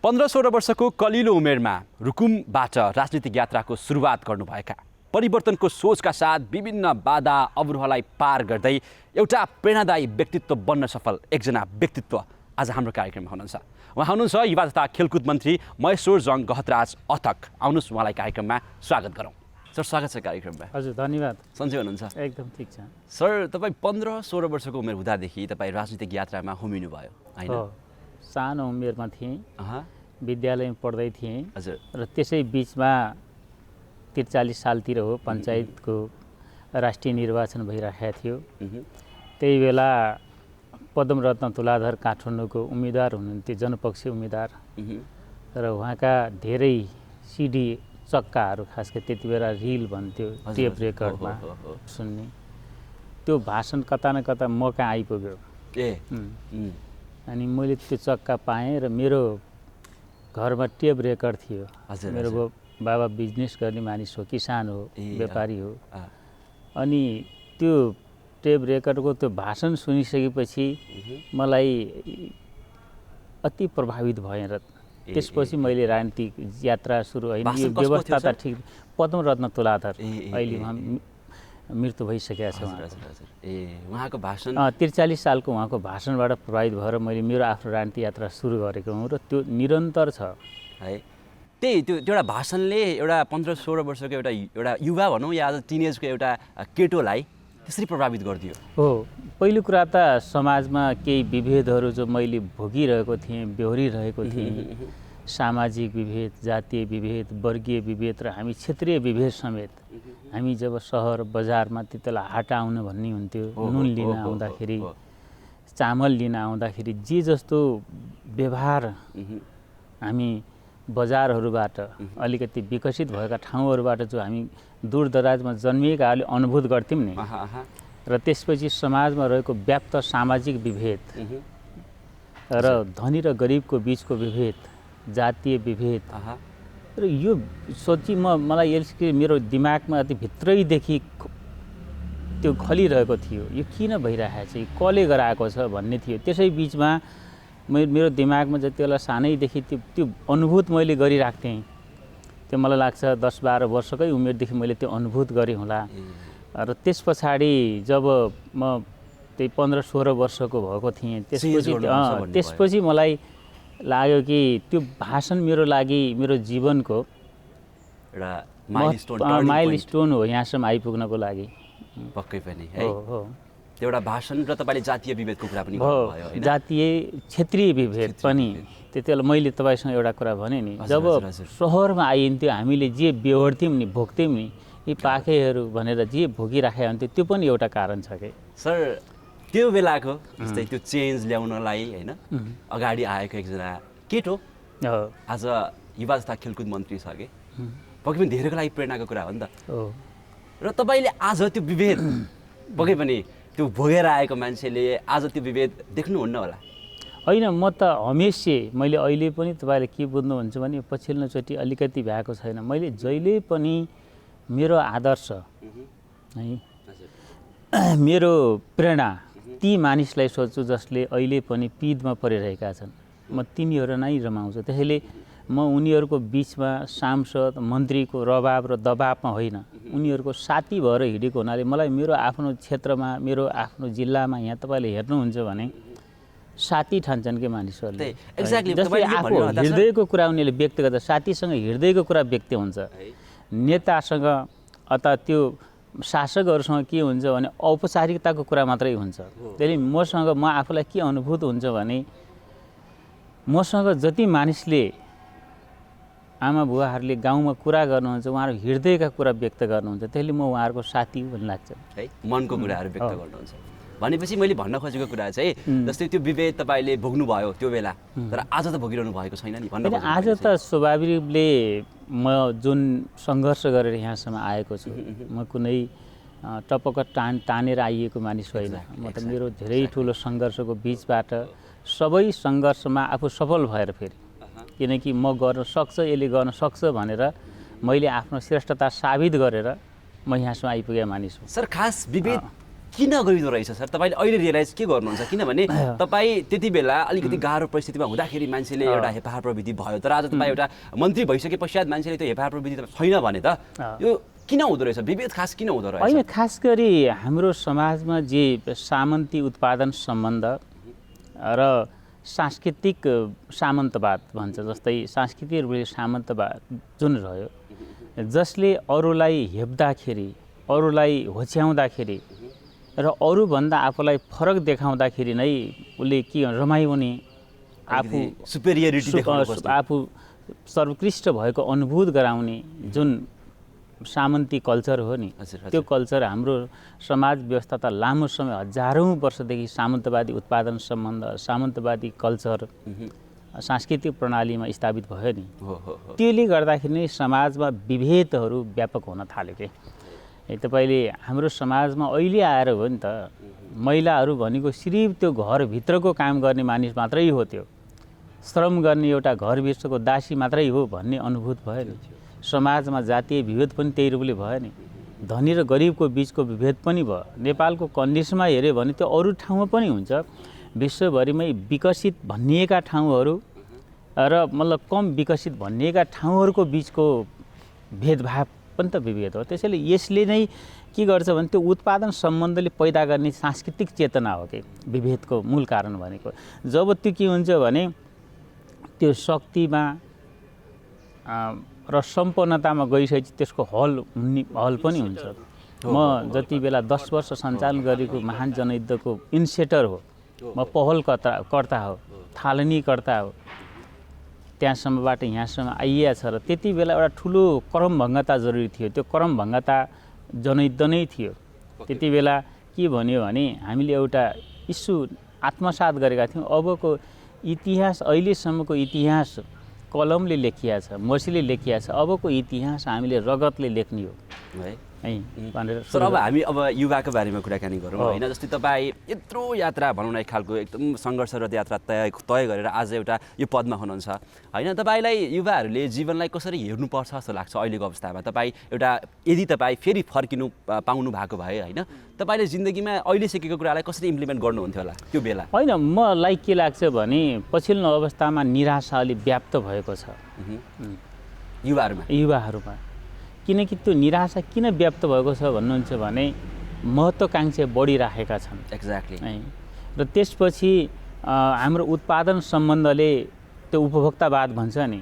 15-16 वर्षको कलिलो उमेरमा रुकुमबाट राजनीतिक यात्राको सुरुवात गर्नुभएका परिवर्तनको सोचका साथ विभिन्न बाधा अवरोहलाई पार गर्दै एउटा प्रेरणादायी व्यक्तित्व बन्न सफल एकजना व्यक्तित्व आज हाम्रो कार्यक्रममा हुनुहुन्छ। उहाँ हुनुहुन्छ युवा तथा खेलकुद मन्त्री महेश्वरजङ गहतराज अथक। आउनुहोस् उहाँलाई कार्यक्रममा स्वागत गरौँ। सर, स्वागत छ कार्यक्रममा। हजुर, धन्यवाद। सन्चै हुनुहुन्छ? एकदम ठिक छ। सर, तपाईँ 15-16 वर्षको उमेर हुँदादेखि तपाईँ राजनीतिक यात्रामा होमिनुभयो होइन? सानो उमेरमा थिएँ, विद्यालयमा पढ्दै थिएँ। हजुर। र त्यसै बिचमा 43 सालतिर हो पञ्चायतको राष्ट्रिय निर्वाचन भइरहेको थियो। त्यही बेला पद्मरत्न तुलाधर काठमाडौँको उम्मेदवार हुनुहुन्थ्यो, जनपक्षी उम्मेदवार। र उहाँका धेरै सिडी चक्काहरू, खास गरी त्यति बेला रिल भन्थ्यो, टेप रेकर्डमा सुन्ने, त्यो भाषण कता न कता म कहाँ आइपुग्यो। अनि मैले त्यो चक्का पाएँ र मेरो घरमा टेप रेकर्ड थियो। मेरो बाबा बिजनेस गर्ने मानिस हो, किसान हो, व्यापारी हो। अनि त्यो टेप रेकर्डको त्यो भाषण सुनिसकेपछि मलाई अति प्रभावित भएँ र त्यसपछि मैले राजनीतिक यात्रा सुरु होइन, यो व्यवस्था त ठिक। पद्मरत्न तुलाधर, अहिले उहाँ मृत्यु भइसकेका छ। उहाँको भाषण 43 सालको उहाँको भाषणबाट प्रभावित भएर मैले मेरो आफ्नो राजनीतिक यात्रा सुरु गरेको हुँ र त्यो निरन्तर छ है। त्यही त्यो एउटा भाषणले एउटा 15-16 वर्षको एउटा युवा भनौँ या आज टिनेजको एउटा केटोलाई त्यसरी प्रभावित गरिदियो। हो, पहिलो कुरा त समाजमा केही विभेदहरू जो मैले भोगिरहेको थिएँ, बेहोरिरहेको थिएँ, सामाजिक विभेद, जातीय विभेद, वर्गीय विभेद र हामी क्षेत्रीय विभेद समेत, हामी जब सहर बजारमा त्यतिबेला हाट आउन भन्ने हुन्थ्यो, नुन लिन आउँदाखेरि, चामल लिन आउँदाखेरि जे जस्तो व्यवहार हामी बजारहरूबाट अलिकति विकसित भएका ठाउँहरूबाट जो हामी दूरदराजमा जन्मिएकाहरूले अनुभूत गर्थ्यौँ नि, र त्यसपछि समाजमा रहेको व्याप्त सामाजिक विभेद र धनी र गरिबको बिचको विभेद, जातीय विभेद, र यो सोची मलाई यसले मेरो दिमागमा अति भित्रैदेखि त्यो खलिरहेको थियो, यो किन भइरहेको छ, कसले गराएको छ भन्ने थियो। त्यसै बिचमा मेरो दिमागमा जति बेला सानैदेखि त्यो अनुभूत मैले गरिरहेको थिएँ। त्यो मलाई लाग्छ 10-12 वर्षकै उमेरदेखि मैले त्यो अनुभूत गरेँ होला। र त्यस पछाडि जब म त्यही 15-16 वर्षको भएको थिएँ, त्यसपछि मलाई लाग्यो कि त्यो भाषण मेरो लागि मेरो जीवनको एउटा माइलस्टोन हो यहाँसम्म आइपुग्नको लागि। पक्कै पनि है। हो, एउटा भाषण र तपाईँले जातीय विभेदको कुरा पनि गर्नुभयो हैन? जातीय क्षेत्रीय विभेद पनि। त्यतिबेला मैले तपाईँसँग एउटा कुरा भने नि, जब सहरमा आइन्थ्यो हामीले जे बेहोर्थ्यौँ नि, भोग्थ्यौँ नि, यी पाखेहरू भनेर जे भोगिराखेको हुन्थ्यो, त्यो पनि एउटा कारण छ कि सर। त्यो बेलाको जस्तै त्यो चेन्ज ल्याउनलाई होइन अगाडि आएको एकजना केटो आज युवा तथा खेलकुद मन्त्री छ कि, पक्कै पनि धेरैको लागि प्रेरणाको कुरा हो नि त। र तपाईँले आज त्यो विभेद पक्कै पनि त्यो भोगेर आएको मान्छेले आज त्यो विभेद देख्नुहुन्न होला। होइन, म त हमेसा मैले अहिले पनि तपाईँले के बुझ्नुहुन्छ भने पछिल्लोचोटि अलिकति भएको छैन। मैले जहिले पनि मेरो आदर्श है, मेरो प्रेरणा ती मानिसलाई सोध्छु जसले अहिले पनि पिडमा परिरहेका छन्। म तिनीहरू नै रमाउँछु। त्यसैले म उनीहरूको बिचमा सांसद मन्त्रीको रबाब र दबाबमा होइन, उनीहरूको साथी भएर हिँडेको हुनाले मलाई मेरो आफ्नो क्षेत्रमा, मेरो आफ्नो जिल्लामा यहाँ तपाईँले हेर्नुहुन्छ भने साथी ठान्छन् कि मानिसहरूले। जसले आफू हृदयको कुरा उनीहरूले व्यक्त गर्दा साथीसँग हृदयको कुरा व्यक्त हुन्छ। नेतासँग अथवा त्यो शासकहरूसँग के हुन्छ भने औपचारिकताको कुरा मात्रै हुन्छ। त्यसले म आफूलाई के अनुभूत हुन्छ भने मसँग जति मानिसले, आमा बुवाहरूले गाउँमा कुरा गर्नुहुन्छ, उहाँहरू हृदयका कुरा व्यक्त गर्नुहुन्छ, त्यसले म उहाँहरूको साथी भन्ने लाग्छ है। मनको कुराहरू व्यक्त गर्नुहुन्छ भनेपछि मैले भन्न खोजेको कुरा चाहिँ जस्तै त्यो विभेद तपाईँले भोग्नुभयो त्यो बेला, तर आज त भोगिरहनु भएको छैन नि भन्नु। आज त स्वाभाविकले म जुन सङ्घर्ष गरेर यहाँसम्म आएको छु, म कुनै टपक्क तानेर आइएको मानिस होइन। म त मेरो धेरै ठुलो सङ्घर्षको बिचबाट सबै सङ्घर्षमा आफू सफल भएर फेरि, किनकि म गर्न सक्छ, यसले गर्न सक्छ भनेर मैले आफ्नो श्रेष्ठता साबित गरेर म यहाँसम्म आइपुगेको मानिस हो। सर, खास विभेद किन गरिँदो रहेछ सर? तपाईँले अहिले रियलाइज के गर्नुहुन्छ? किनभने तपाईँ त्यति बेला अलिकति गाह्रो परिस्थितिमा हुँदाखेरि मान्छेले एउटा हेपाह प्रविधि भयो, तर आज तपाईँ एउटा मन्त्री भइसके पश्चात मान्छेले त्यो हेपाह प्रविधि छैन भने त यो किन हुँदो रहेछ? विभेद खास किन हुँदो रहेछ? होइन, खास गरी हाम्रो समाजमा जे सामन्ती उत्पादन सम्बन्ध र सांस्कृतिक सामन्तवाद भन्छ, जस्तै सांस्कृतिक रूपले सामन्तवाद जुन रह्यो, जसले अरूलाई हेप्दाखेरि, अरूलाई होच्याउँदाखेरि र अरूभन्दा आफूलाई फरक देखाउँदाखेरि नै उसले के रमाइने, आफू सुपेरियरिटी आफू सर्वोत्कृष्ट भएको अनुभूत गराउने जुन सामन्ती कल्चर हो नि, त्यो कल्चर हाम्रो समाज व्यवस्था त लामो समय हजारौँ वर्षदेखि सामन्तवादी उत्पादन सम्बन्ध, सामन्तवादी कल्चर सांस्कृतिक प्रणालीमा स्थापित भयो नि। त्यसले गर्दाखेरि नै समाजमा विभेदहरू व्यापक हुन थाल्यो के। तपाईँले हाम्रो समाजमा अहिले आएर हो नि त, महिलाहरू भनेको सिर्फ त्यो घरभित्रको काम गर्ने मानिस मात्रै हो, त्यो श्रम गर्ने एउटा घरभित्रको दासी मात्रै हो भन्ने अनुभूत भयो नि। समाजमा जातीय विभेद पनि त्यही रूपले भयो नि। धनी र गरिबको बिचको विभेद पनि भयो। नेपालको कन्डिसनमा हेऱ्यो भने त्यो अरू ठाउँमा पनि हुन्छ। विश्वभरिमै विकसित भनिएका ठाउँहरू र मतलब कम विकसित भनिएका ठाउँहरूको बिचको भेदभाव पनि त विभेद हो। त्यसैले यसले नै के गर्छ भने त्यो उत्पादन सम्बन्धले पैदा गर्ने सांस्कृतिक चेतना हो कि विभेदको मूल कारण भनेको। जब त्यो के हुन्छ भने त्यो शक्तिमा र सम्पन्नतामा गइसकेपछि त्यसको हल पनि हुन्छ। म जति बेला 10 वर्ष सञ्चालन गरेको महान जनयुद्धको इनिसिएटर हो, म पहलकर्ता हो, थालनीकर्ता हो। त्यहाँसम्मबाट यहाँसम्म आइएको छ र त्यति बेला एउटा ठुलो क्रमभङ्गता जरुरी थियो। त्यो क्रमभङ्गता जनयुद्ध नै थियो। त्यति बेला के भन्यो भने हामीले एउटा इस्यु आत्मसात गरेका थियौँ। अबको इतिहास, अहिलेसम्मको इतिहास कलमले लेखिया छ, मसीले लेखिया छ। अबको इतिहास हामीले रगतले लेख्ने हो है भनेर। सर, अब हामी युवाको बारेमा कुराकानी गरौँ होइन। जस्तै तपाईँ यत्रो यात्रा भनौँ न, एक खालको एकदम सङ्घर्षरत यात्रा तय गरेर आज एउटा यो पदमा हुनुहुन्छ होइन। तपाईँलाई युवाहरूले जीवनलाई कसरी हेर्नुपर्छ जस्तो लाग्छ अहिलेको अवस्थामा? तपाईँ एउटा यदि तपाईँ फेरि फर्किनु पाउनु भएको भए होइन, तपाईँले जिन्दगीमा अहिले सिकेको कुरालाई कसरी इम्प्लिमेन्ट गर्नुहुन्थ्यो होला त्यो बेला? होइन, मलाई के लाग्छ भने पछिल्लो अवस्थामा निराशा अलि व्याप्त भएको छ युवाहरूमा। किनकि त्यो निराशा किन व्याप्त भएको छ भन्नुहुन्छ भने महत्त्वाकांक्षा बढिराखेका छन्। एक्ज्याक्टली है। र त्यसपछि हाम्रो उत्पादन सम्बन्धले त्यो उपभोक्तावाद भन्छ नि।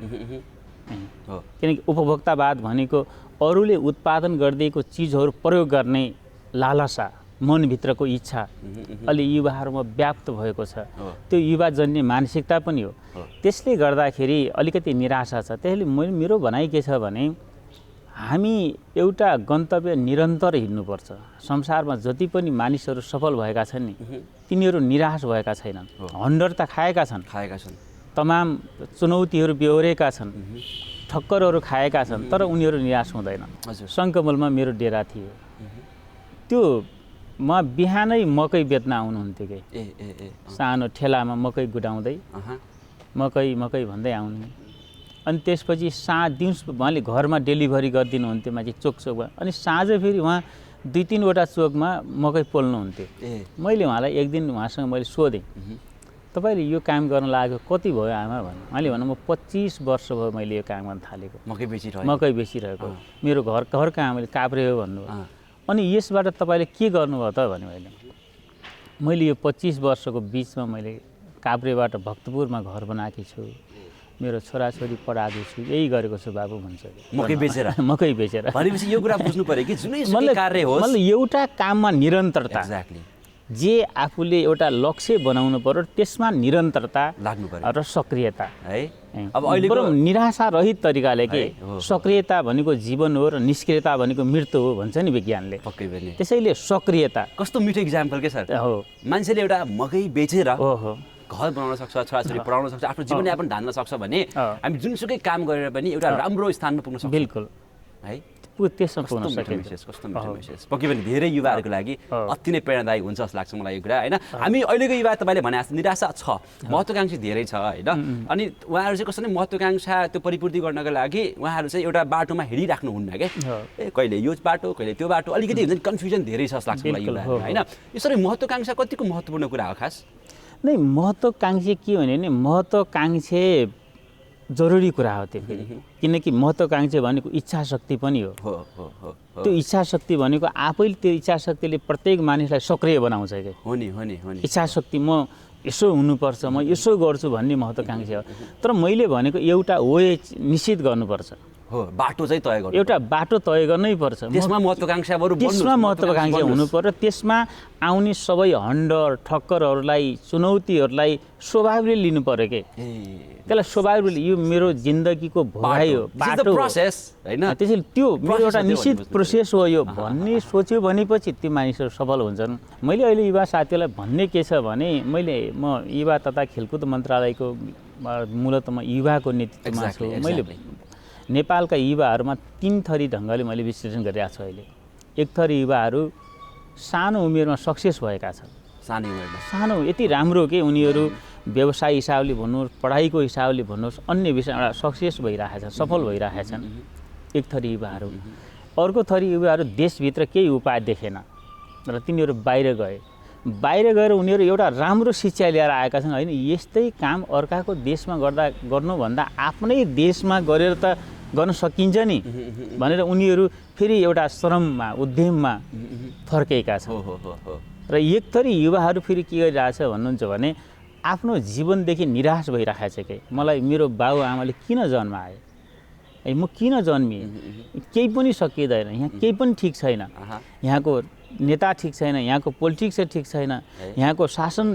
किनकि उपभोक्तावाद भनेको अरूले उत्पादन गरिदिएको चिजहरू प्रयोग गर्ने लालसा, मनभित्रको इच्छा अलि युवाहरूमा व्याप्त भएको छ। त्यो युवाजन्य मानसिकता पनि हो। त्यसले गर्दाखेरि अलिकति निराशा छ। त्यसले मेरो भनाइ के छ भने हामी एउटा गन्तव्य निरन्तर हिँड्नुपर्छ। संसारमा जति पनि मानिसहरू सफल भएका छन् नि, तिनीहरू निराश भएका छैनन्। हन्डरता खाएका छन्, तमाम चुनौतीहरू बेहोरेका छन्, ठक्करहरू खाएका छन्, तर उनीहरू निराश हुँदैनन्। सङ्कमलमा मेरो डेरा थियो। त्यो म बिहानै मकै बेच्न आउनुहुन्थ्यो कि सानो ठेलामा मकै गुडाउँदै मकै भन्दै आउनु। अनि त्यसपछि दिउँसो उहाँले घरमा डेलिभरी गरिदिनुहुन्थ्यो माथि चोकमा। अनि साँझ फेरि उहाँ 2-3वटा चोकमा मकै पोल्नुहुन्थ्यो। मैले उहाँलाई एक दिन उहाँसँग मैले सोधेँ, तपाईँले यो काम गर्न लागेको कति भयो आमा भने? उहाँले भन्नु, म 25 वर्ष भयो मैले यो काम गर्न थालेको, मकै बेचिरहेको। मेरो घर कहाँ? मैले काभ्रे हो भन्नुभयो। अनि यसबाट तपाईँले के गर्नुभयो त भने मैले यो 25 वर्षको बिचमा मैले काभ्रेबाट भक्तपुरमा घर बनाएकी छु, मेरो छोराछोरी पढाएको छु, यही गरेको छु बाबु भन्छ। मकै बेचेर भनेपछि यो कुरा बुझ्नु पर्यो कि जुनै कार्य होस्, मतलब एउटा काममा निरन्तरता, जे आफूले एउटा लक्ष्य बनाउनु पर्यो त्यसमा निरन्तरता लाग्नु पर्यो र सक्रियता है। अब अहिलेको निराशा रहित तरिकाले के सक्रियता भनेको जीवन हो र निष्क्रियता भनेको मृत्यु हो भन्छ नि विज्ञानले। पक्कै पनि। त्यसैले सक्रियता कस्तो मिठो इक्जाम्पल के सर हो। मान्छेले एउटा मकै बेचेर घर बनाउन सक्छ, छोराछोरी पढाउन सक्छ, आफ्नो जीवनयापन धान्न सक्छ भने हामी जुनसुकै काम गरेर पनि एउटा राम्रो स्थानमा पुग्न सक्छौँ। बिल्कुल है। त्यसमा पुग्न कस्तो मिठो सकिन्छ। मेसेज, कस्तो मिठो मेसेज। पक्कै पनि धेरै युवाहरूको लागि अति नै प्रेरणादायी हुन्छ जस्तो लाग्छ मलाई यो कुरा होइन। हामी अहिलेको युवा तपाईँले भने जस्तो निराशा छ, महत्त्वाकांक्षी धेरै छ होइन। अनि उहाँहरू चाहिँ कस्तो नै महत्त्वाकांक्षा त्यो परिपूर्ति गर्नको लागि उहाँहरू चाहिँ एउटा बाटोमा हिँडिराख्नुहुन्न क्या। ए कहिले यो बाटो कहिले त्यो बाटो, अलिकति हुन्छ नि कन्फ्युजन धेरै छ जस्तो लाग्छ मलाई युवाहरू होइन। यसरी महत्त्वाकांक्षा कतिको महत्त्वपूर्ण कुरा हो खास? नै महत्त्वाकांक्षी के भने नि महत्त्वाकांक्षी जरुरी कुरा हो त्यो फेरि, किनकि महत्त्वाकांक्षी भनेको इच्छा शक्ति पनि हो। त्यो इच्छा शक्ति भनेको आफैले त्यो इच्छा शक्तिले प्रत्येक मानिसलाई सक्रिय बनाउँछ क्या। हो नि इच्छा शक्ति म यसो हुनुपर्छ, म यसो गर्छु भन्ने महत्त्वाकांक्षी हो। तर मैले भनेको एउटा वे निश्चित गर्नुपर्छ, हो बाटो चाहिँ तय गर्नु, एउटा बाटो तय गर्नै पर्छ। त्यसमा महत्त्वाकांक्षा बरु त्यसमा महत्त्वाकांक्षा हुनु पर्यो। त्यसमा आउने सबै हन्डर ठक्करहरूलाई चुनौतीहरूलाई स्वाभाविकले लिनु पर्यो के। त्यसलाई स्वाभाविकले यो मेरो जिन्दगीको भोगाइ हो, बाटो प्रोसेस होइन। त्यसैले त्यो मेरो एउटा निश्चित प्रोसेस हो यो भन्ने सोच्यो भनेपछि त्यो मानिसहरू सफल हुन्छन्। मैले अहिले युवा साथीहरूलाई भन्ने के छ भने म युवा तथा खेलकुद मन्त्रालयको मूलत म युवाको नेतृत्वमा छु। मैले नेपालका युवाहरूमा 3 थरी ढङ्गले मैले विश्लेषण गरिरहेको छु अहिले। एक थरी युवाहरू सानो उमेरमा सक्सेस भएका छन्, सानो यति राम्रो कि उनीहरू व्यवसाय हिसाबले भन्नुहोस्, पढाइको हिसाबले भन्नुहोस्, अन्य विषयमा सक्सेस भइरहेछन्, सफल भइरहेछन् एक थरी युवाहरू। अर्को थरी युवाहरू देशभित्र केही उपाय देखेन र तिनीहरू बाहिर गएर उनीहरू एउटा राम्रो शिक्षा लिएर आएका छन्। होइन यस्तै काम अर्काको देशमा गर्नुभन्दा आफ्नै देशमा गरेर त गर्न सकिन्छ नि भनेर उनीहरू फेरि एउटा श्रममा उद्यममा फर्केका छन्। र एक थरी युवाहरू फेरि के गरिरहेछ भन्नुहुन्छ भने आफ्नो जीवनदेखि निराश भइरहेछ कि मलाई मेरो बाबुआमाले किन जन्माए, म किन जन्मिएँ, केही पनि सकिँदैन, यहाँ केही पनि ठिक छैन, यहाँको नेता ठिक छैन, यहाँको पोलिटिक्स ठिक छैन, यहाँको शासन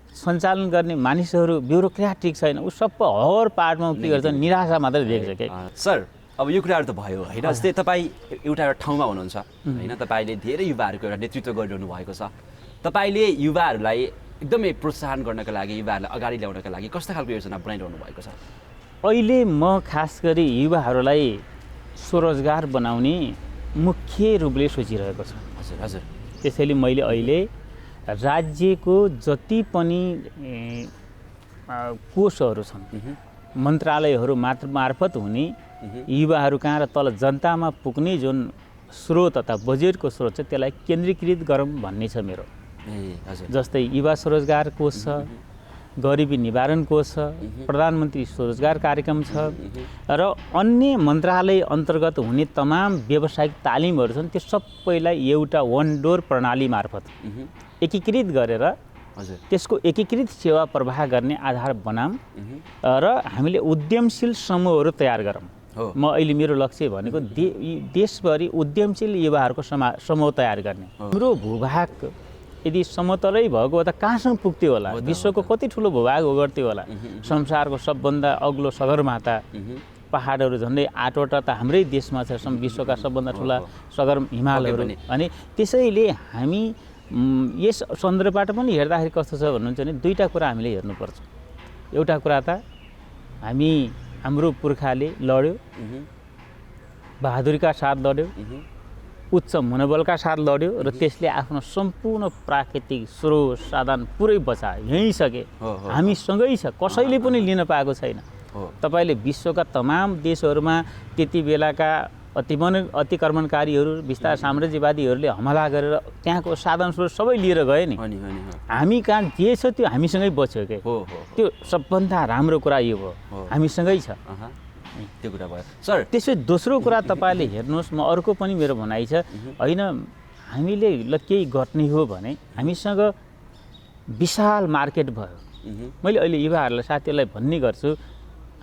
सञ्चालन गर्ने मानिसहरू ब्युरोक्र्याट ठिक छैन। ऊ सबै हर पार्टमा के गर्छ निराशा मात्रै देख्छ क्या। सर अब यो कुराहरू त भयो होइन, जस्तै तपाईँ एउटा ठाउँमा हुनुहुन्छ होइन, तपाईँले धेरै युवाहरूको एउटा नेतृत्व गरिरहनु भएको छ। तपाईँले युवाहरूलाई एकदमै प्रोत्साहन गर्नका लागि, युवाहरूलाई अगाडि ल्याउनका लागि कस्तो खालको योजना बनाइरहनु भएको छ? अहिले म खास गरी युवाहरूलाई स्वरोजगार बनाउने मुख्य रूपले सोचिरहेको छु। हजुर। त्यसैले मैले अहिले राज्यको जति पनि कोषहरू छन्, मन्त्रालयहरू मार्फत हुने युवाहरू कहाँ र तल जनतामा पुग्ने जुन स्रोत अथवा बजेटको स्रोत छ त्यसलाई केन्द्रीकृत गरौँ भन्ने छ मेरो। जस्तै युवा स्वरोजगार कोष छ, गरिबी निवारण कोष छ, प्रधानमन्त्री स्वरोजगार कार्यक्रम छ र अन्य मन्त्रालय अन्तर्गत हुने तमाम व्यावसायिक तालिमहरू छन्। त्यो सबैलाई एउटा वन डोर प्रणाली मार्फत एकीकृत गरेर त्यसको एकीकृत सेवा प्रवाह गर्ने आधार बनाऊँ र हामीले उद्यमशील समूहहरू तयार गरौँ। म अहिले मेरो लक्ष्य भनेको देशभरि उद्यमशील युवाहरूको समूह तयार गर्ने। हाम्रो भूभाग यदि समतलै भएको भए त कहाँसम्म पुग्थ्यो होला, विश्वको कति ठुलो भूभाग ओगर्थ्यो होला। संसारको सबभन्दा अग्लो सगरमाथा पहाडहरू झन्डै 8वटा त हाम्रै देशमा छ, विश्वका सबभन्दा ठुला सगर हिमालहरू। अनि त्यसैले हामी यस सन्दर्भबाट पनि हेर्दाखेरि कस्तो छ भन्नुहुन्छ भने दुईवटा कुरा हामीले हेर्नुपर्छ। एउटा कुरा त हाम्रो पुर्खाले लड्यो, बहादुरीका साथ लड्यो, उच्च मनोबलका साथ लड्यो र त्यसले आफ्नो सम्पूर्ण प्राकृतिक स्रोत साधन पुरै बचायो, यहीँ सके, हामीसँगै छ, कसैले पनि लिन पाएको छैन। तपाईँले विश्वका तमाम देशहरूमा त्यति बेलाका अतिक्रमणकारीहरू विस्तार साम्राज्यवादीहरूले हमला गरेर त्यहाँको साधन स्रोत सबै लिएर गए नि। हामी कहाँ जे छ त्यो हामीसँगै बच्यो के। त्यो सबभन्दा राम्रो कुरा यो हो, हामीसँगै छ। त्यो कुरा भयो सर। त्यसै दोस्रो कुरा तपाईँले हेर्नुहोस्, म अर्को पनि मेरो भनाइ छ होइन, हामीले केही गर्ने हो भने हामीसँग विशाल मार्केट भयो। मैले अहिले युवाहरूलाई साथीहरूलाई भन्ने गर्छु,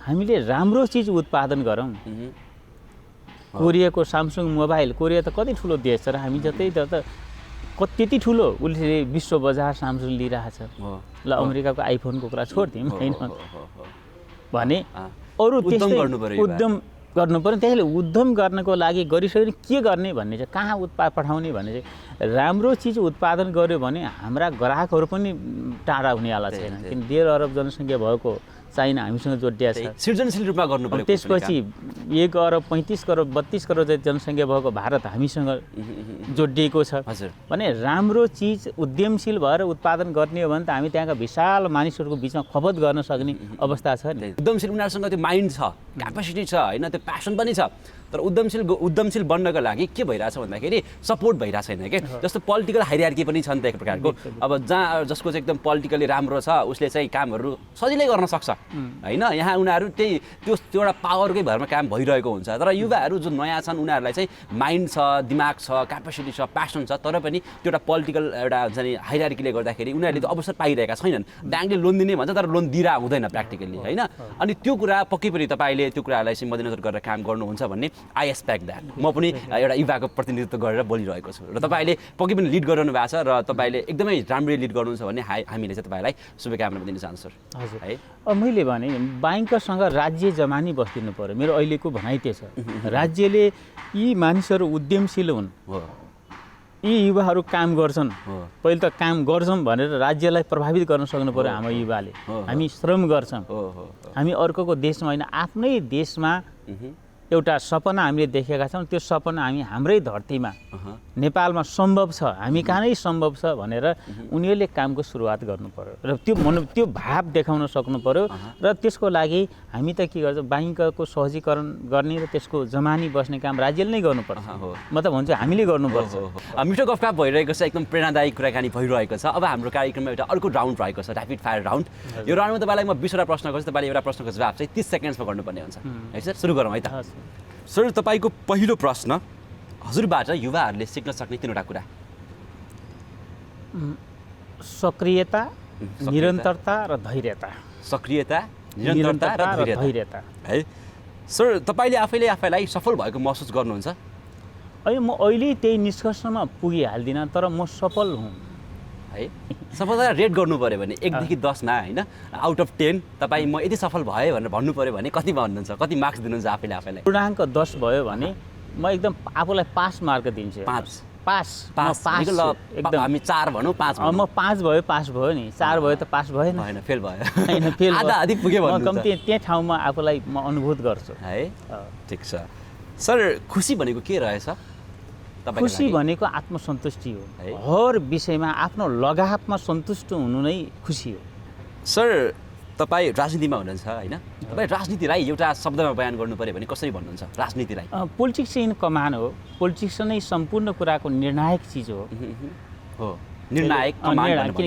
हामीले राम्रो चिज उत्पादन गरौँ। कोरियाको सामसुङ मोबाइल, कोरिया त कति ठुलो देश छ र हामी जतै त्यति ठुलो उसले विश्व बजार सामसुङ लिइरहेछ। ल अमेरिकाको आइफोनको कुरा छोडिदिउँ होइन भने अरू उद्यम गर्नु पर्यो। त्यसैले उद्यम गर्नको लागि गरिसक्यो के गर्ने भन्ने चाहिँ कहाँ पठाउने भन्ने चाहिँ राम्रो चिज उत्पादन गर्यो भने हाम्रा ग्राहकहरू पनि टाढा हुनेवाला छैन। किन 1.5 अरब जनसङ्ख्या भएको चाइना हामीसँग जोडिया छ। सृजनशील रूपमा गर्नु पर्यो। त्यसपछि 1 अरब 35 करोड 32 करोड जति जनसङ्ख्या भएको भारत हामीसँग जोडिएको छ हजुर भने राम्रो चिज उद्यमशील भएर उत्पादन गर्ने हो भने त हामी त्यहाँका विशाल मानिसहरूको बिचमा खपत गर्न सक्ने अवस्था छ नि। उद्यमशील उनीहरूसँग त्यो माइन्ड छ, क्यापेसिटी छ होइन, त्यो प्यासन पनि छ, तर उद्यमशील बन्नको लागि के भइरहेछ भन्दाखेरि सपोर्ट भइरहेको छैन के। जस्तो पोलिटिकल हाइरार्की पनि छ नि त एक प्रकारको। अब जसको चाहिँ एकदम पोलिटिकली राम्रो छ उसले चाहिँ कामहरू सजिलै गर्न सक्छ होइन। यहाँ उनीहरू त्यो एउटा पावरकै भरमा काम भइरहेको हुन्छ। तर युवाहरू जुन नयाँ छन् उनीहरूलाई चाहिँ माइन्ड छ, दिमाग छ, क्यापेसिटी छ, प्यासन छ, तर पनि त्यो एउटा पोलिटिकल एउटा हुन्छ नि हाइरार्कीले गर्दाखेरि उनीहरूले त्यो अवसर पाइरहेका छैनन्। ब्याङ्कले लोन दिने भन्छ तर लोन दिइरहेको हुँदैन प्र्याक्टिकली होइन। अनि त्यो कुरा पक्कै पनि तपाईँले त्यो कुराहरूलाई चाहिँ मध्यनजर गरेर काम गर्नुहुन्छ भन्ने आई एक्सपेक्ट द्याट। म पनि एउटा युवाको प्रतिनिधित्व गरेर बोलिरहेको छु र तपाईँले पक्कै पनि लिड गरिरहनु भएको छ र तपाईँले एकदमै राम्ररी लिड गर्नुहुन्छ भन्ने हामीले चाहिँ तपाईँलाई शुभकामना दिन चाहन्छु सर। हजुर है मैले भने ब्याङ्कसँग राज्य जमानी बस्दिनु पर्यो। मेरो अहिलेको भनाइ त्यो छ। राज्यले यी मानिसहरू उद्यमशील हुन्, यी युवाहरू काम गर्छन्, पहिले त काम गर्छौँ भनेर राज्यलाई प्रभावित गर्न सक्नु पर्यो। हाम्रो युवाले हामी श्रम गर्छौँ, हामी अर्कोको देशमा होइन आफ्नै देशमा एउटा सपना हामीले देखेका छौँ। त्यो सपना हामी हाम्रै धरतीमा नेपालमा सम्भव छ, हामी कहाँ नै सम्भव छ भनेर उनीहरूले कामको सुरुवात गर्नु पर्यो र त्यो भाव देखाउन सक्नु पर्यो। र त्यसको लागि हामी त के गर्छौँ, ब्याङ्कको सहजीकरण गर्ने र त्यसको जमानी बस्ने काम राज्यले नै गर्नुपर्छ। म त भन्छु हामीले गर्नुपर्छ। मिठो गफगाफ भइरहेको छ, एकदम प्रेरणादायी कुराकानी भइरहेको छ। अब हाम्रो कार्यक्रममा एउटा अर्को राउन्ड रहेको छ, ऱ्यापिड फायर राउन्ड। यो राउन्डमा तपाईँलाई म 20 वटा प्रश्न गर्छु, तपाईँले एउटा प्रश्नको जवाब चाहिँ 30 सेकेन्ड्समा गर्नुपर्ने हुन्छ है सर। सुरु गरौँ है त सर। तपाईँको पहिलो प्रश्न, हजुरबाट युवाहरूले सिक्न सक्ने 3वटा कुरा। सक्रियता, निरन्तरता र धैर्यता। सक्रियता, निरन्तरता र धैर्यता है सर। तपाईँले आफैलाई सफल भएको महसुस गर्नुहुन्छ? अहिले म अहिले त्यही निष्कर्षमा पुगिहाल्दिनँ, तर म सफल हुँ है। सफलता रेट गर्नु पऱ्यो भने 1 देखि 10 मा होइन, आउट अफ 10 तपाईँ म यति सफल भएँ भनेर भन्नु पऱ्यो भने कति भन्नुहुन्छ, कति मार्क्स दिनुहुन्छ आफैलाई? पूर्णाङ्क 10 भयो भने म एकदम आफूलाई पास मार्क दिन्छु। 5 एकदम। हामी 4 भनौँ 5 म 5 भयो, पास भयो नि। 4 भयो त पास भएन, होइन फेल भयो। होइन फेल आधा आधी पुग्यो भन्नुहुन्छ। कम्ती त्यही ठाउँमा आफूलाई म अनुभूत गर्छु है। ठिक छ सर। खुसी भनेको के रहेछ? खुसी भनेको आत्मसन्तुष्टि हो। हर विषयमा आफ्नो लगावमा सन्तुष्ट हुनु नै खुसी हो। सर तपाईँ राजनीतिमा हुनुहुन्छ होइन, तपाईँ राजनीतिलाई एउटा शब्दमा बयान गर्नु पऱ्यो भने कसरी भन्नुहुन्छ राजनीतिलाई? पोलिटिक्स इन कमान हो। पोलिटिक्स नै सम्पूर्ण कुराको निर्णायक चिज हो। निर्णायक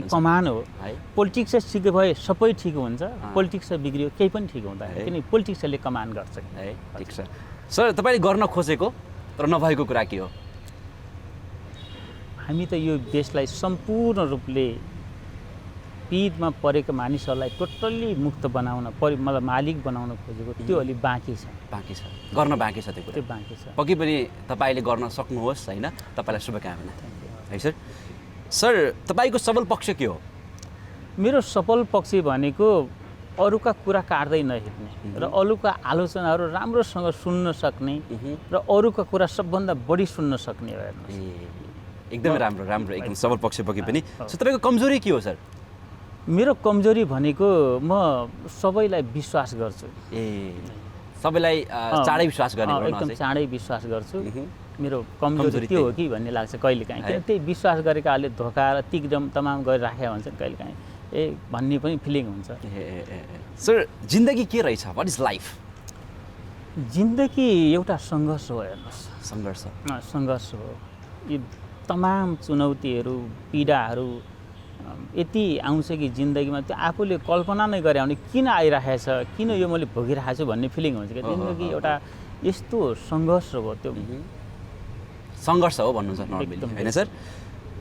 कमान हो। पोलिटिक्स ठिक भए सबै ठिक हुन्छ, पोलिटिक्स बिग्रियो केही पनि ठिक हुँदैन, किनकि पोलिटिक्सले कमान गर्छ है। ठिक छ सर। तपाईँले गर्न खोजेको तर नभएको कुरा के हो? हामी त यो देशलाई सम्पूर्ण रूपले पीडमा परेका मानिसहरूलाई टोटल्ली मुक्त बनाउन मतलब मालिक बनाउन खोजेको, त्यो अलि बाँकी छ। गर्न बाँकी छ, त्यो बाँकी छ। पक्कै पनि तपाईँले गर्न सक्नुहोस् होइन। तपाईँलाई शुभकामना है सर। सर तपाईँको सबल पक्ष के हो? मेरो सफल पक्ष भनेको अरूका कुरा काट्दै नहिँड्ने र अरूका आलोचनाहरू राम्रोसँग सुन्न सक्ने र अरूका कुरा सबभन्दा बढी सुन्न सक्ने हो। एकदमै राम्रो एकदम सबल पक्ष पक्कै पनि। तपाईँको कमजोरी के हो सर? मेरो कमजोरी भनेको म सबैलाई विश्वास गर्छु। सबैलाई चाँडै विश्वास गर्ने? एकदम चाँडै विश्वास गर्छु। मेरो कमजोरी त्यो हो कि भन्ने लाग्छ कहिलेकाहीँ। किन त्यही विश्वास गरेकाहरूले धोका र तिग्रम तमाम गरिराखेका हुन्छन् कहिलेकाहीँ, भन्ने पनि फिलिङ हुन्छ। सर जिन्दगी के रहेछ? What is life? जिन्दगी एउटा सङ्घर्ष हो। हेर्नुहोस्, सङ्घर्ष हो। यो तमाम चुनौतीहरू, पीडाहरू यति आउँछ कि जिन्दगीमा त्यो आफूले कल्पना नै गरे भने किन आइरहेछ, किन यो मैले भोगिरहेको छु भन्ने फिलिङ हुन्छ कि। जिन्दगी एउटा यस्तो सङ्घर्ष हो। त्यो सङ्घर्ष हो भन्नुहुन्छ नर्मली होइन सर?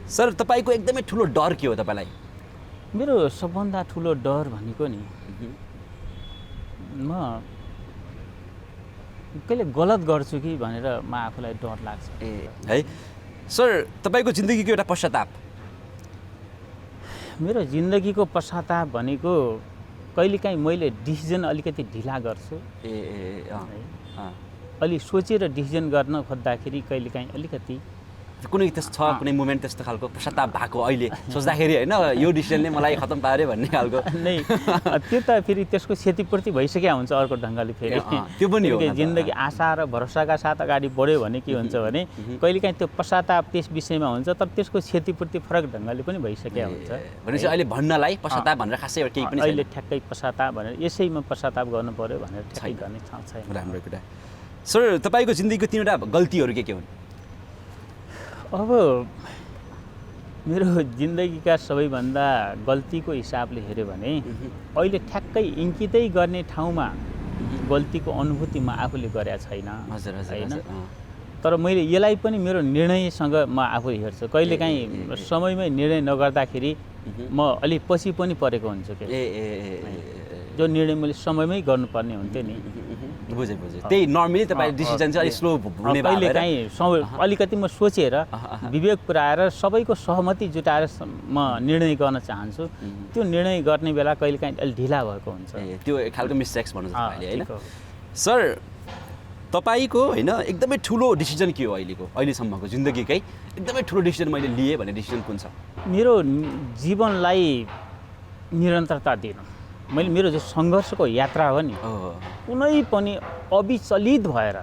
सर तपाईँको एकदमै ठुलो डर के हो तपाईँलाई? मेरो सबभन्दा ठुलो डर भनेको नि म कहिले गलत गर्छु कि भनेर म आफूलाई डर लाग्छ। है सर तपाईँको जिन्दगीको एउटा पश्चाताप? मेरो जिन्दगीको पश्चाताप भनेको कहिलेकाहीँ मैले डिसिजन अलिकति ढिला गर्छु। अलि सोचेर डिसिजन गर्न खोज्दाखेरि कहिलेकाहीँ अलिकति कुनै त्यस्तो छ कुनै मोमेन्ट त्यस्तो खालको पश्चाताप भएको अहिले सोच्दाखेरि होइन यो डिसिजनले मलाई खतम पार्यो भन्ने खालको नै त्यो त फेरि त्यसको क्षतिपूर्ति भइसक्यो हुन्छ अर्को ढङ्गले फेरि त्यो पनि हो जिन्दगी आशा र भरोसाका साथ अगाडि बढ्यो भने के हुन्छ भने कहिलेकाहीँ त्यो पश्चाताप त्यस विषयमा हुन्छ तर त्यसको क्षतिपूर्ति फरक ढङ्गले पनि भइसक्यो हुन्छ भनेपछि अहिले भन्नलाई पश्चाताप भनेर खासै एउटा केही पनि अहिले ठ्याक्कै पश्चाताप भनेर यसैमा पश्चाताप गर्नु पर्यो भनेर ठ्याक्कै गर्ने ठाउँ छैन। राम्रो कुरा। सर तपाईँको जिन्दगीको 3वटा गल्तीहरू के हुन्? अब मेरो जिन्दगीका सबैभन्दा गल्तीको हिसाबले हेऱ्यो भने अहिले ठ्याक्कै इङ्कितै गर्ने ठाउँमा गल्तीको अनुभूति म आफूले गरेका छैन होइन, तर मैले यसलाई पनि मेरो निर्णयसँग म आफू हेर्छु। कहिलेकाहीँ समयमै निर्णय नगर्दाखेरि म अलिक पछि पनि परेको हुन्छु के जो निर्णय मैले समयमै गर्नुपर्ने हुन्थ्यो नि। बुझेँ त्यही नर्मली तपाईँ डिसिजन चाहिँ अलिक स्लो हुने भएर कहिलेकाहीँ अलिकति म सोचेर विवेक पुऱ्याएर सबैको सहमति जुटाएर म निर्णय गर्न चाहन्छु। त्यो निर्णय गर्ने बेला कहिलेकाहीँ अलिक ढिला भएको हुन्छ। त्यो एक खालको मिस्टेक्स भन्नु होइन। सर तपाईँको होइन एकदमै ठुलो डिसिजन के हो अहिलेसम्मको जिन्दगीकै एकदमै ठुलो डिसिजन मैले लिएँ भन्ने डिसिजन कुन छ? मेरो जीवनलाई निरन्तरता दिनु। मैले मेरो जो सङ्घर्षको यात्रा हो नि कुनै पनि अविचलित भएर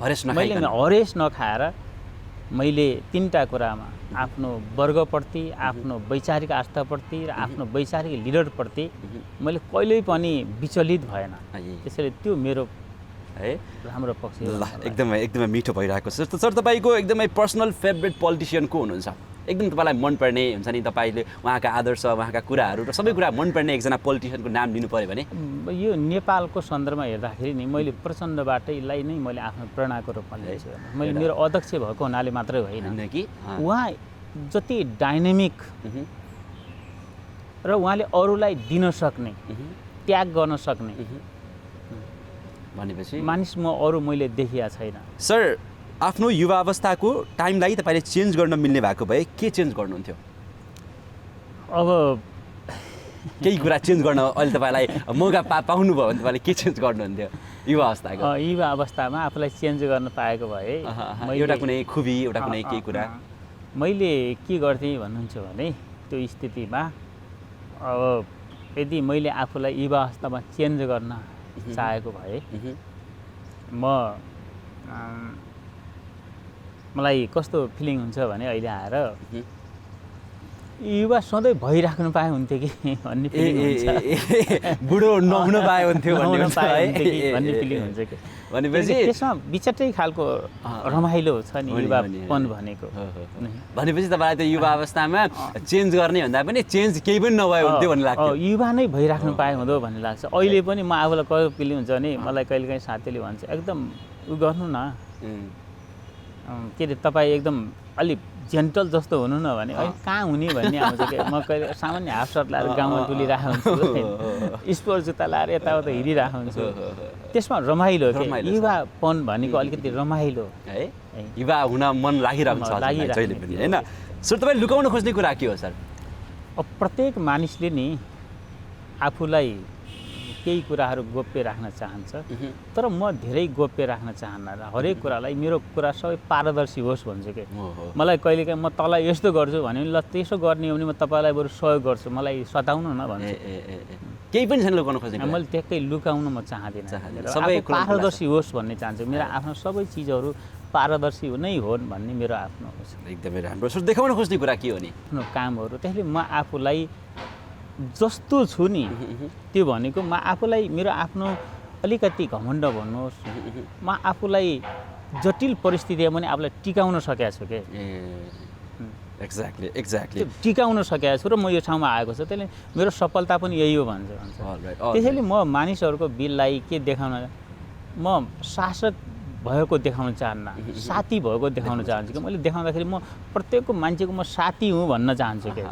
मैले हरेस नखाएर मैले 3टा कुरामा आफ्नो वर्गप्रति, आफ्नो वैचारिक आस्थाप्रति र आफ्नो वैचारिक लिडरप्रति मैले कहिल्यै पनि विचलित भएन। त्यसैले त्यो मेरो है राम्रो पक्ष ल एकदमै मिठो भइरहेको छ। सर तपाईँको एकदमै पर्सनल फेभरेट पोलिटिसियन को हुनुहुन्छ? एकदम तपाईँलाई मनपर्ने हुन्छ नि, तपाईँले उहाँका आदर्श उहाँका कुराहरू र सबै कुरा मनपर्ने एकजना पोलिटिसियनको नाम लिनु पऱ्यो भने? यो नेपालको सन्दर्भमा हेर्दाखेरि नि मैले प्रचण्डबाटैलाई नै मैले आफ्नो प्रेरणाको रूपमा लिन्छु। मैले मेरो अध्यक्ष भएको हुनाले मात्रै होइन कि उहाँ जति डाइनामिक र उहाँले अरूलाई दिन सक्ने, त्याग गर्न सक्ने भनेपछि मानिस म अरू मैले देखिया छैन। सर आफ्नो युवा अवस्थाको टाइमलाई तपाईँले चेन्ज गर्न मिल्ने भएको भए के चेन्ज गर्नुहुन्थ्यो? अब केही कुरा चेन्ज गर्न अहिले तपाईँलाई मौका पाउनुभयो भने तपाईँले के चेन्ज गर्नुहुन्थ्यो युवा अवस्थाको? युवा अवस्थामा आफूलाई चेन्ज गर्न पाएको भए एउटा कुनै खुबी एउटा कुनै केही कुरा मैले के गर्थेँ भन्नुहुन्छ भने त्यो स्थितिमा अब यदि मैले आफूलाई युवा अवस्थामा चेन्ज गर्न चाहेको भए मलाई कस्तो फिलिङ हुन्छ भने अहिले आएर युवा सधैँ भइराख्नु पाए हुन्थ्यो कि भन्ने फिलिङ हुन्छ। बुढो नहुन पाए हुन्थ्यो भन्ने फिलिङ हुन्छ कि भनेपछि त्यसमा बिचट्टै खालको रमाइलो छ नि युवापन भनेको। भनेपछि तपाईँलाई त्यो युवा अवस्थामा चेन्ज गर्ने भन्दा पनि चेन्ज केही पनि नभए हुन्थ्यो भन्ने लाग्छ। युवा नै भइराख्नु पाए हुँदो भन्ने लाग्छ। अहिले पनि म आफूलाई कहिले फिलिङ हुन्छ भने मलाई कहिलेकाहीँ साथीले भन्छ एकदम उ गर्नु न के अरे तपाईँ एकदम अलिक जेन्टल जस्तो हुनु न भने अहिले कहाँ हुने भन्ने आउँछ कि म कहिले सामान्य हाफ सर्ट लाएर गाउँमा डुलिरहेको हुन्छु, स्पोर्ट जुत्ता लाएर यताउता हिँडिरहेको हुन्छु। त्यसमा रमाइलो के युवापन भनेको अलिकति रमाइलो है, युवा हुन मन लागिरहेको छ जहिले पनि होइन। सर तपाईँ लुकाउन खोज्ने कुरा के हो सर? अब प्रत्येक मानिसले नि आफूलाई केही कुराहरू गोप्य राख्न चाहन्छ, तर म धेरै गोप्य राख्न चाहन्न। हरेक कुरालाई मेरो कुरा सबै पारदर्शी होस् भन्छु कि मलाई कहिलेकाहीँ म तँलाई यस्तो गर्छु भने ल त्यसो गर्ने हो भने म तपाईँलाई बरु सहयोग गर्छु, मलाई सताउनु न भन्छु। केही पनि छैन लुकाउन खोज्ने? मैले ट्याक्कै लुकाउन म चाहदिनँ, सबै पारदर्शी होस् भन्ने चाहन्छु। मेरो आफ्नो सबै चिजहरू पारदर्शी नै होन् भन्ने मेरो आफ्नो एकदमै राम्रो। सर देखाउन खोज्ने कुरा के हो नि? आफ्नो कामहरू त्यसले म आफूलाई जस्तो छु नि त्यो भनेको म आफूलाई मेरो आफ्नो अलिकति घमण्ड भन्नुहोस्, म आफूलाई जटिल परिस्थितिमा पनि आफूलाई टिकाउन सकेको छु के। एक्ज्याक्टली टिकाउन सकेको छु र म यो ठाउँमा आएको छु। त्यसले मेरो सफलता पनि यही हो भन्छ। त्यसैले म मानिसहरूको बिललाई के देखाउन, म शासक भएको देखाउन चाहन्न, साथी भएको देखाउन चाहन्छु कि। मैले देखाउँदाखेरि म प्रत्येकको मान्छेको म साथी हुँ भन्न चाहन्छु कि।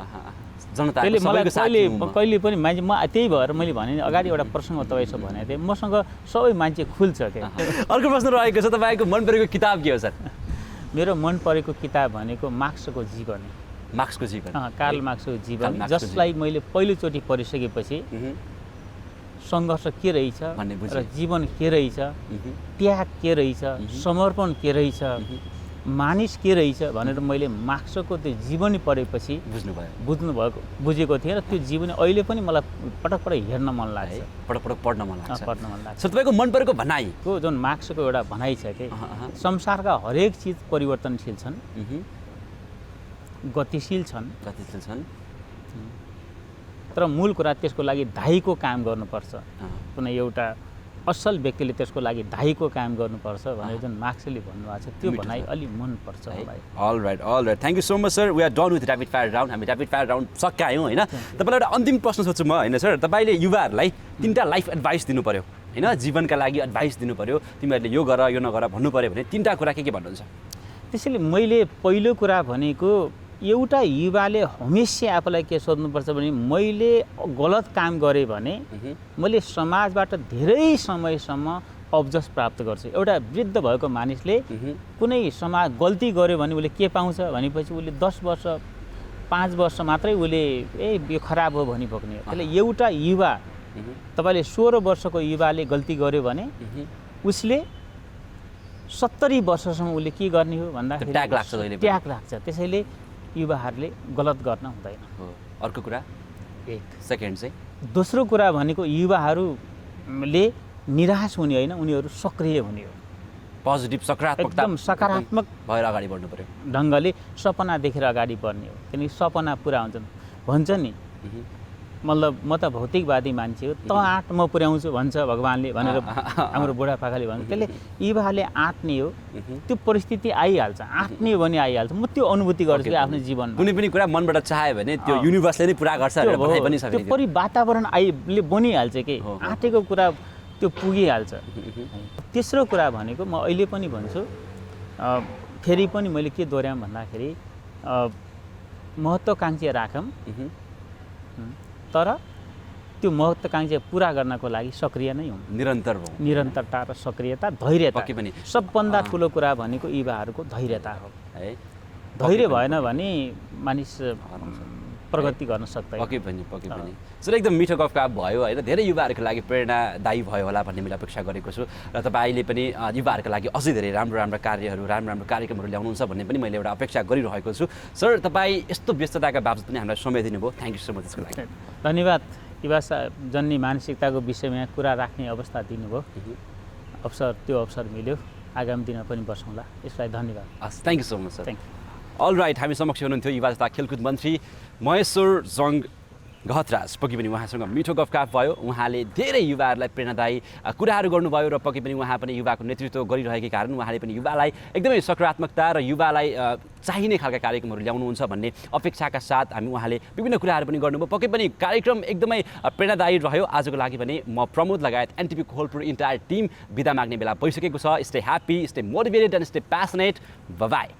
त्यसले मलाई कहिले पनि मान्छे म त्यही भएर मैले भने अगाडि एउटा प्रसङ्ग तपाईँसँग भनेको थिएँ, मसँग सबै मान्छे खुल्छ क्या। अर्को प्रश्न रहेको छ, तपाईँको मन परेको किताब के हो सर? मेरो मन परेको किताब भनेको मार्क्सको जीवन। मार्क्सको जीवन? कार्ल मार्क्सको जीवन, जसलाई मैले पहिलोचोटि पढिसकेपछि सङ्घर्ष के रहेछ र जीवन के रहेछ, त्याग के रहेछ, समर्पण के रहेछ, मानिस के रहेछ भनेर मैले मार्क्सको त्यो जीवनी पढेपछि बुझेको थिएँ र त्यो जीवनी अहिले पनि मलाई पटक पटक हेर्न मन लाग्छ, पटक पटक पढ्न मन लाग्छ। पढ्न मन लाग्छ। सर तपाईँको मन परेको भनाइको जुन मार्क्सको एउटा भनाइ छ कि संसारका हरेक चिज परिवर्तनशील छन्, गतिशील छन्, तर मूल कुरा त्यसको लागि धाइको काम गर्नुपर्छ। कुनै एउटा असल व्यक्तिले त्यसको लागि धाइको काम गर्नुपर्छ भनेर जुन मार्क्सले भन्नुभएको छ त्यो भनाइ अलि मनपर्छ मलाई। All right thank you so much sir. We are done with rapid fire round. हामी ऱ्यापिड फायर राउन्ड सकायौँ होइन। तपाईँलाई एउटा अन्तिम प्रश्न सोध्छु म होइन सर, तपाईँले युवाहरूलाई 3टा लाइफ एडभाइस दिनु पऱ्यो होइन, जीवनका लागि एडभाइस दिनु पऱ्यो, तिमीहरूले यो गर यो नगर भन्नु पऱ्यो भने 3टा कुरा के भन्नुहुन्छ? त्यसैले मैले पहिलो कुरा भनेको एउटा युवाले हमेसा आफूलाई के सोध्नुपर्छ भने मैले गलत काम गरेँ भने मैले समाजबाट धेरै समयसम्म अब्जस प्राप्त गर्छु। एउटा वृद्ध भएको मानिसले कुनै समाज गल्ती गर्यो भने उसले के पाउँछ भनेपछि उसले 10 वर्ष 5 वर्ष मात्रै उसले यो खराब हो भनिपुग्ने हो। त्यसले एउटा युवा तपाईँले 16 वर्षको युवाले गल्ती गर्यो भने उसले 70 वर्षसम्म उसले के गर्ने हो भन्दाखेरि ट्याग लाग्छ। त्यसैले युवाहरूले गलत गर्न हुँदैन। अर्को कुरा सेकेन्ड चाहिँ दोस्रो कुरा भनेको युवाहरूले निराश हुने होइन, उनीहरू सक्रिय हुने हो। पोजिटिभ सकारात्मकता एकदम सकारात्मक भएर अगाडि बढ्नु पर्यो, ढङ्गले सपना देखेर अगाडि बढ्ने हो। किनकि सपना पुरा हुन्छन् भन्छ नि, मतलब म त भौतिकवादी मान्छे हो, त आँट म पुर्याउँछु भन्छ भगवान्ले भनेर हाम्रो बुढापाकाले भन्छ। त्यसले युवाहरूले आँट्ने हो, त्यो परिस्थिति आइहाल्छ, आँट्ने हो भने आइहाल्छ। म त्यो अनुभूति गर्छु आफ्नो जीवनमा। कुनै पनि कुरा मनबाट चाह्यो भने त्यो युनिभर्सले नै पुरा गर्छ भनेर भनाइ पनि छ। त्यो वातावरण बनिहाल्छ कि आँटेको कुरा त्यो पुगिहाल्छ। तेस्रो कुरा भनेको म अहिले पनि भन्छु, फेरि पनि मैले के दोहोऱ्याउँ भन्दाखेरि महत्त्वकाङ्क्षा राखौँ, तर त्यो महत्त्वकाङ्क्षा पुरा गर्नको लागि सक्रिय नै हौँ, निरन्तरता र सक्रियता, धैर्यता। सबभन्दा ठुलो कुरा भनेको युवाहरूको धैर्यता हो। धैर्य भएन भने मानिस प्रगति गर्न सक्दैन। पक्कै पनि सर एकदम मिठो गफगाफ भयो होइन। धेरै युवाहरूको लागि प्रेरणादायी भयो होला भन्ने मैले अपेक्षा गरेको छु र तपाईँले पनि युवाहरूको लागि अझै धेरै राम्रो कार्यहरू राम्रो कार्यक्रमहरू ल्याउनुहुन्छ भन्ने पनि मैले एउटा अपेक्षा गरिरहेको छु। सर तपाईँ यस्तो व्यस्तताका बावजुद पनि हामीलाई समय दिनुभयो, थ्याङ्क यू सो मच यसको लागि। धन्यवाद। युवा जन्य मानसिकताको विषयमा कुरा राख्ने अवस्था दिनुभयो, त्यो अवसर मिल्यो। आगामी दिनमा पनि बसौँला, यसलाई धन्यवाद। हस्, thank you so much sir. Thank you. All right, हामी समक्ष हुनुहुन्थ्यो युवा तथा खेलकुद मन्त्री महेश्वर जङ गहतराज। पक्कै पनि उहाँसँग मिठो गफगाफ भयो। उहाँले धेरै युवाहरूलाई प्रेरणादायी कुराहरू गर्नुभयो र पक्कै पनि उहाँ पनि युवाको नेतृत्व गरिरहेकै कारण उहाँले पनि युवालाई एकदमै सकारात्मकता र युवालाई चाहिने खालका कार्यक्रमहरू ल्याउनुहुन्छ भन्ने अपेक्षाका साथ हामी उहाँले विभिन्न कुराहरू पनि गर्नुभयो। पक्कै पनि कार्यक्रम एकदमै प्रेरणादायी रह्यो। आजको लागि भने म प्रमोद लगायत एनटिभी कोहलपुर इन्टायर टिम बिदा माग्ने बेला भइसकेको छ। Stay happy, stay motivated and stay passionate. By.